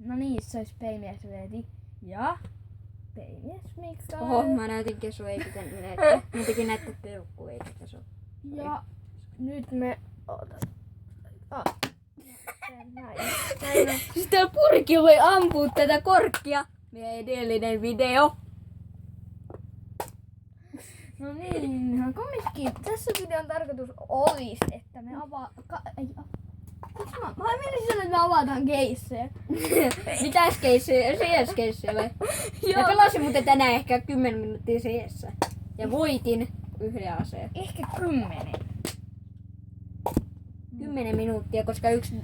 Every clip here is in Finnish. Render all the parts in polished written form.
No niin, se olisi P-mies Veeti. Ja P-mies Mikael. Oho, mä näytin kesu, ei pitänyt näyttää. Mä tekin näyttää peukkuun, eikä kesu. Ja nyt me... Näin. Sitä purki voi ampua tätä korkkia. Meidän edellinen video. No niin, kumminkin tässä videon tarkoitus olisi, että me Mä menisin sanoa, että me avataan keissejä. Mitäs keissejä? CS-keissejä vai? Mä pelasin muuten tänään ehkä 10 minuuttia CS. Ja voitin yhden aseen. Ehkä 10. 10 minuuttia, koska yksi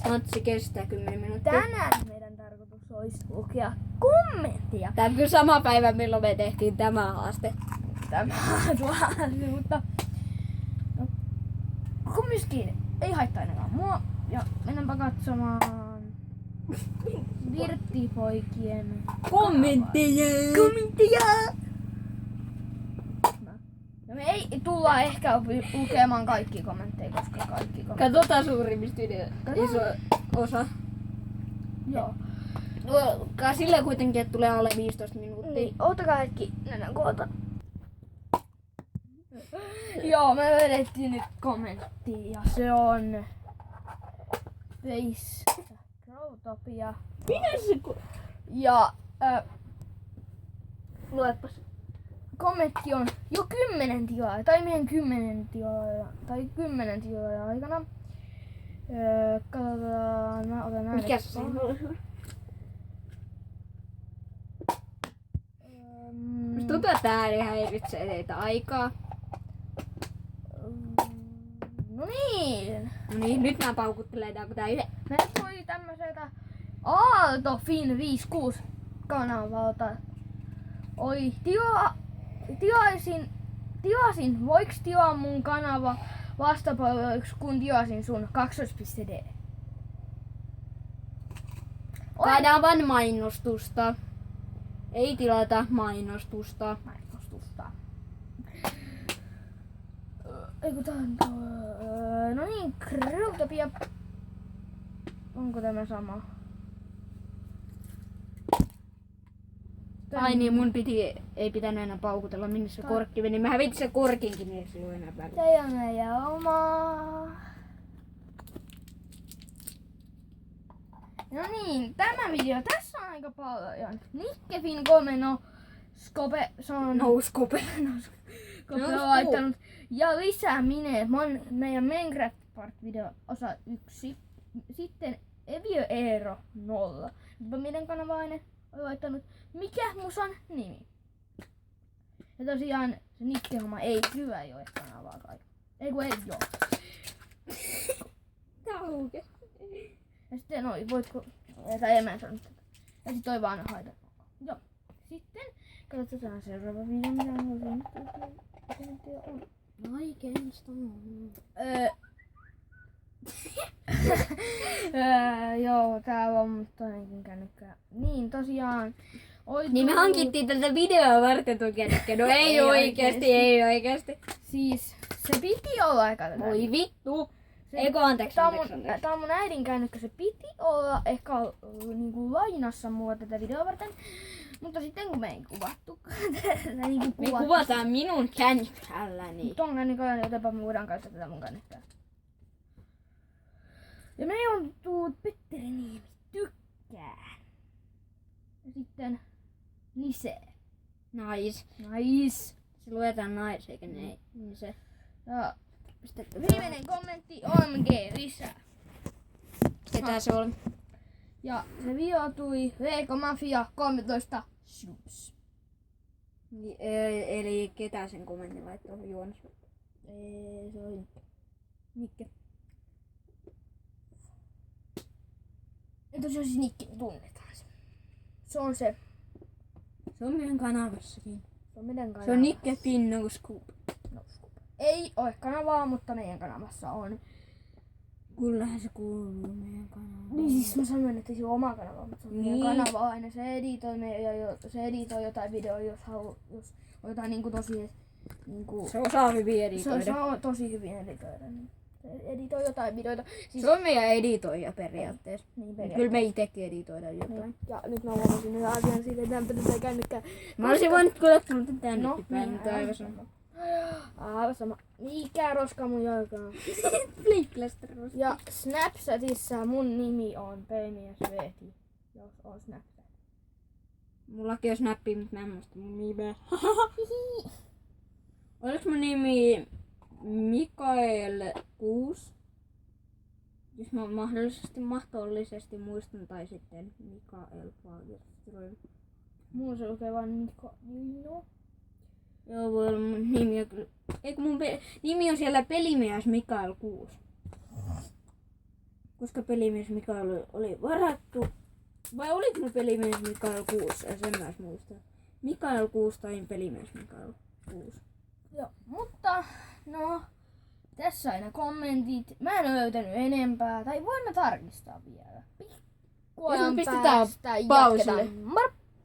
matsi kestää 10 minuuttia. Tänään meidän tarkoitus olisi lukea kommenttia. Tää on kyllä sama päivä, milloin me tehtiin tämä haaste. Mutta kumminkin ei haittaa enää mua. Ja mennäänpä katsomaan Virttipoikien kommentteja. No me ei tulla ehkä lukemaan kaikki kommentteja, koska kaikki kommentteja... Katsotaan suurimmista iso osa. Joo. Luokkaa sillä kuitenkin, että tulee alle 15 minuuttia. Niin, ottakaa hetki nenän koota. Joo, me vedettiin nyt kommentti ja se on Face Growtopia. Minä se Ja luepas. Kommentti on jo 10 tilaa, tai meidän 10 tilaa, tai 10 tilaa aikana. Katsotaan, mä otan näin. mikä se on? Tuntuu, että ääni häiritsee teitä aikaa. No niin. No niin, nyt mä paukuttelen, kun tää yhden. Me tuli tämmöseltä Aalto-Fin 56 kanavalta. Oi, tilasin, voiks tilaa mun kanava vastapalveluiksi, kun tilasin sun 2.d? Saadaan vaan mainostusta. Ei tilata mainostusta. Eiku tää on no niin, Growtopia. Onko tämä sama? Ai niin, mun ei pitänyt enää paukutella, minne se korkki meni. Mä hävitin sen korkinkin, niin ei se ole enää väliä. Tää on meidän oma. No niin, tämä video tässä on aika paljon. Nikkefin komeno Skope, se on... Skope. Skope on laittanut. Ja lisää meidän Minecraft Part video osa 1. Sitten Evio Eero 0. Meidän kanavainen on laittanut mikä musan nimi. Ja tosiaan se Nikke-homma ei kyllä ei ole kanavaa kai. Ei kun ei oo. Tauke. Ja sitten voitko... Tai en mä sanonut tätä. Ja sit toi vaan haita. Joo. Sitten katsotaan seuraava video, mitä on. Joo, täällä on mut toinenkin kännykkä. Niin tosiaan. Niin me hankittiin tätä videoa varten tuon kännykkä. No ei oikeesti. Siis se piti olla aika tätä. Voi vittu. Anteeksi. Tää on mun äidin kännykkä. Se piti olla ehkä niinku lainassa mua tätä videoa varten. Mutta sitten kun me ei kuvattu me kuvataan minun kännykälläni. Ton kännykällä, jotenpa me voidaan käyttää tätä mun kännykkää. Ja me on tullut Petteri Niemi tykkää. Ja sitten Nise. Nice. Se luetaan nice eikä Nise. Ja viimeinen kommentti OMG lisää. Ketä se on? Ja se video tuli Lego Mafia 13 subs. Eli ketä sen kommentin laittoi? Joonas? Se oli Nikke. Ja tosiaan siis Nikke, tunnetaan se. Se on se. Se on meidän kanavassakin. Se on meidän kanavassa. Se on Nikke Fin No Scoop. Ei ole kanavaa, mutta meidän kanavassa on. Kyllähän se kuuluu meidän kanavaan. Niin siis mä sanoin, että se on oma kanava, mutta se on meidän kanava aina. Se editoi jotain videoa, jos on jotain niinku tosi... Niinku, se osaa hyvin editoida. Se osaa tosi hyvin editoida. Niin editoi jotain videoita. Siis, Se on meidän editoija periaatteessa. niin Kyllä me itekin editoidaan jotain. Ja nyt mä huomasin yhden asian siitä, että tämän pitäisi kännykkää. Mä olisin voinut kyllä ottanut tänne No, päin, niin, mutta aivan sama. Aivan sama. Mikä roska mun jalkaan? Flinkläster. Ja Snapchatissa mun nimi on Peimiä Sveti, jos on Snapchat. Mullakin on snappi, mutta mä en muista mun nimeä. Oliks mun nimi Mikael 6? Jos mä mahdollisesti muistan, tai sitten Mikael Fagerström. Mulla se lukee vaan Niko. No. Joo, voi olla mun nimi on kyllä. Eikö mun nimi on siellä pelimies Mikael 6. Koska pelimies Mikael oli varattu. Vai oliko mun pelimies Mikael 6? Sen mä muistan. Mikael 6 tai pelimies Mikael 6. Joo, mutta no, tässä aina kommentit. Mä en oo löytänyt enempää, tai voin mä tarkistaa vielä. Pikkuajan pistetään päästä pausille. jatketaan.